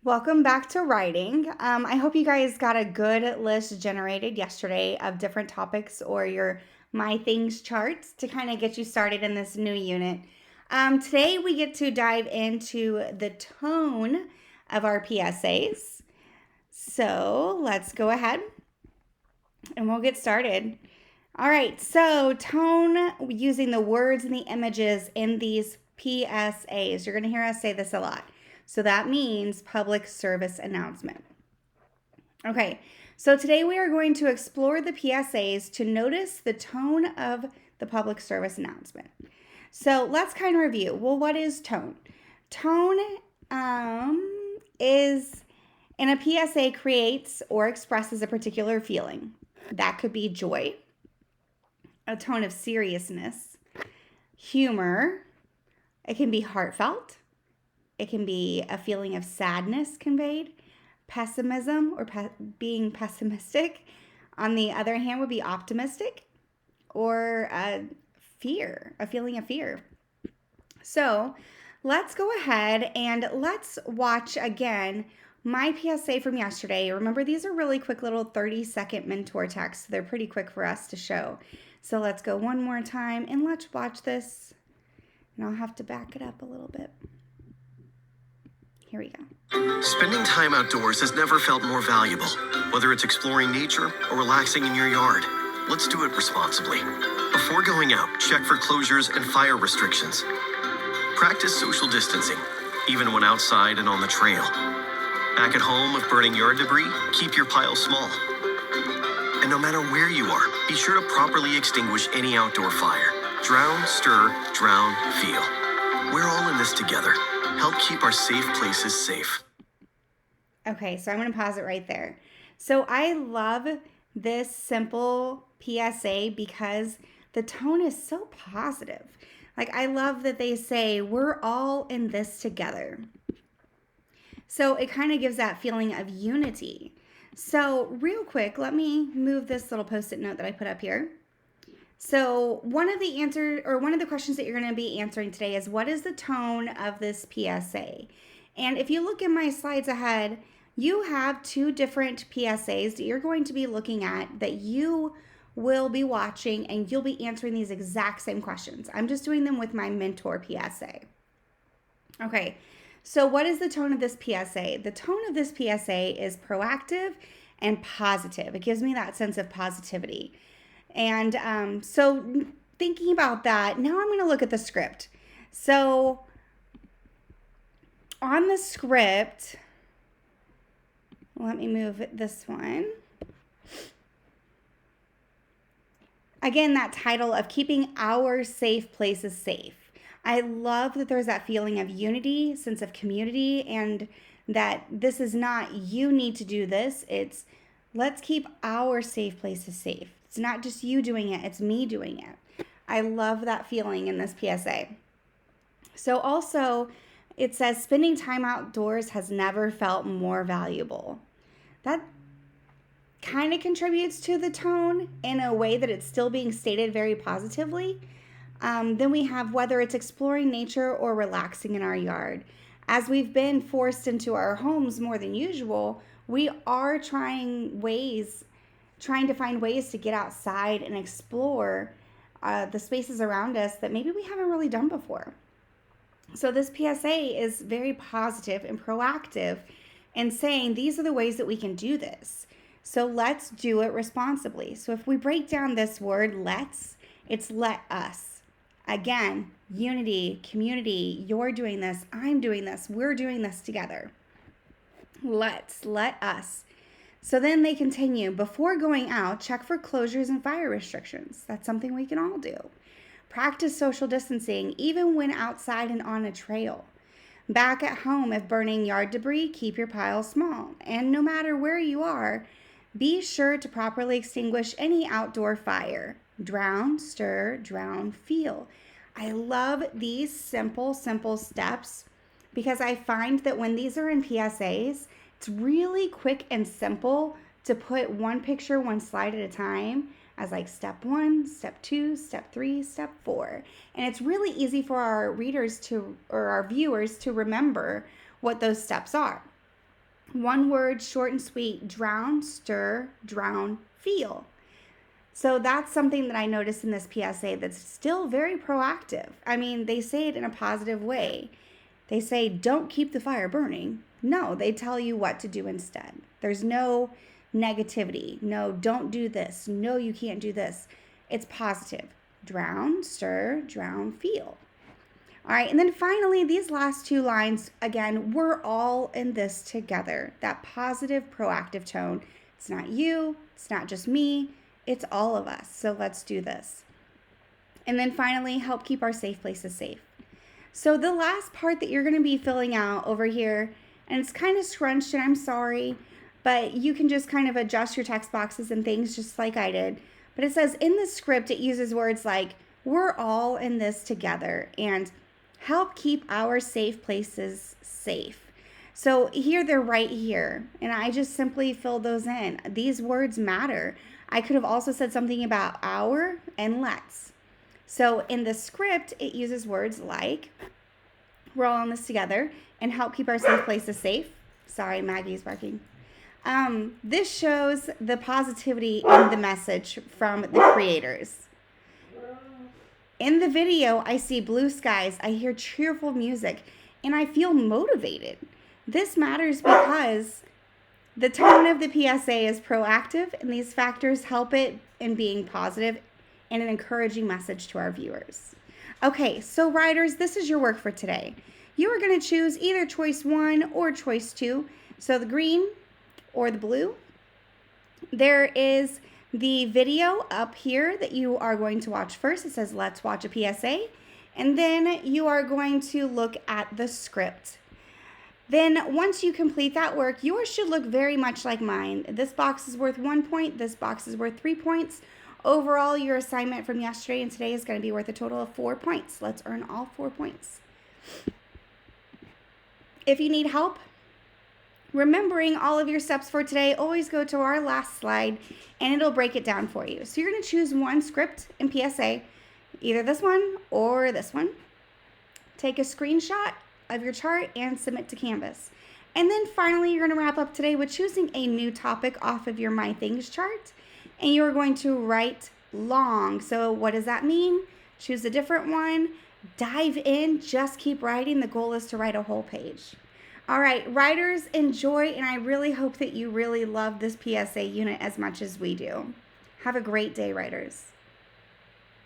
Welcome back to writing. I hope you guys got a good list generated yesterday of different topics or your My Things charts to kind of get you started in this new unit. Today we get to dive into the tone of our PSAs. So let's go ahead and we'll get started. All right, so tone using the words and the images in these PSAs. You're going to hear us say this a lot. So that means public service announcement. Okay, so today we are going to explore the PSAs to notice the tone of the public service announcement. So let's kind of review. Well, what is tone? Tone is in a PSA creates or expresses a particular feeling. That could be joy, a tone of seriousness, humor. It can be heartfelt. It can be a feeling of sadness conveyed, pessimism or being pessimistic. On the other hand, would be optimistic or fear, a feeling of fear. So let's go ahead and let's watch again my PSA from yesterday. Remember, these are really quick little 30-second mentor texts. They're pretty quick for us to show. So let's go one more time and let's watch this. And I'll have to back it up a little bit. Here we go. Spending time outdoors has never felt more valuable. Whether it's exploring nature or relaxing in your yard, let's do it responsibly. Before going out, check for closures and fire restrictions. Practice social distancing, even when outside and on the trail. Back at home, if burning yard debris, keep your pile small. And no matter where you are, be sure to properly extinguish any outdoor fire. Drown, stir, drown, feel. We're all in this together. Help keep our safe places safe. Okay, so I'm going to pause it right there. So I love this simple PSA because the tone is so positive. Like, I love that they say, we're all in this together. So it kind of gives that feeling of unity. So real quick, let me move this little Post-it note that I put up here. So one of the questions that you're going to be answering today is, what is the tone of this PSA? And if you look in my slides ahead, you have two different PSAs that you're going to be looking at that you will be watching, and you'll be answering these exact same questions. I'm just doing them with my mentor PSA. Okay, so what is the tone of this PSA? The tone of this PSA is proactive and positive. It gives me that sense of positivity. And so thinking about that, now I'm going to look at the script. So on the script, let me move this one. Again, that title of keeping our safe places safe. I love that there's that feeling of unity, sense of community, and that this is not you need to do this. It's let's keep our safe places safe. It's not just you doing it, it's me doing it. I love that feeling in this PSA. So also, it says spending time outdoors has never felt more valuable. That kind of contributes to the tone in a way that it's still being stated very positively. Then we have whether it's exploring nature or relaxing in our yard. As we've been forced into our homes more than usual, we are trying to find ways to get outside and explore the spaces around us that maybe we haven't really done before. So this PSA is very positive and proactive in saying these are the ways that we can do this. So let's do it responsibly. So if we break down this word, let's, it's let us. Again, unity, community, you're doing this, I'm doing this, we're doing this together. Let us. So then they continue, before going out, check for closures and fire restrictions. That's something we can all do. Practice social distancing, even when outside and on a trail. Back at home, if burning yard debris, keep your pile small. And no matter where you are, be sure to properly extinguish any outdoor fire. Drown, stir, drown, feel. I love these simple steps because I find that when these are in PSAs, it's really quick and simple to put one picture, one slide at a time as like step 1, step 2, step 3, step 4. And it's really easy for our readers or our viewers to remember what those steps are. One word, short and sweet: drown, stir, drown, feel. So that's something that I noticed in this PSA that's still very proactive. I mean, they say it in a positive way. They say, don't keep the fire burning. No, they tell you what to do instead. There's no negativity. No, don't do this. No, you can't do this. It's positive. Drown, stir, drown, feel. All right, and then finally, these last two lines, again, we're all in this together. That positive, proactive tone. It's not you, it's not just me, it's all of us. So let's do this. And then finally, help keep our safe places safe. So the last part that you're going to be filling out over here, and it's kind of scrunched, and I'm sorry, but you can just kind of adjust your text boxes and things just like I did. But it says in the script, it uses words like, we're all in this together, and help keep our safe places safe. So here they're right here, and I just simply fill those in. These words matter. I could have also said something about our and let's. So in the script, it uses words like, we're all in this together, and help keep our safe places safe. Sorry, Maggie's barking. This shows the positivity in the message from the creators. In the video, I see blue skies, I hear cheerful music, and I feel motivated. This matters because the tone of the PSA is proactive, and these factors help it in being positive and an encouraging message to our viewers. Okay, so writers, this is your work for today. You are going to choose either choice 1 or choice 2, so the green or the blue. There is the video up here that you are going to watch first. It says, let's watch a PSA. And then you are going to look at the script. Then once you complete that work, yours should look very much like mine. This box is worth 1 point. This box is worth 3 points. Overall, your assignment from yesterday and today is going to be worth a total of 4 points. Let's earn all 4 points. If you need help remembering all of your steps for today, always go to our last slide and it'll break it down for you. So you're going to choose one script in PSA, either this one or this one. Take a screenshot of your chart and submit to Canvas. And then finally, you're going to wrap up today with choosing a new topic off of your My Things chart. And you're going to write long. So what does that mean? Choose a different one. Dive in. Just keep writing. The goal is to write a whole page. All right, writers, enjoy, and I really hope that you really love this PSA unit as much as we do. Have a great day, writers.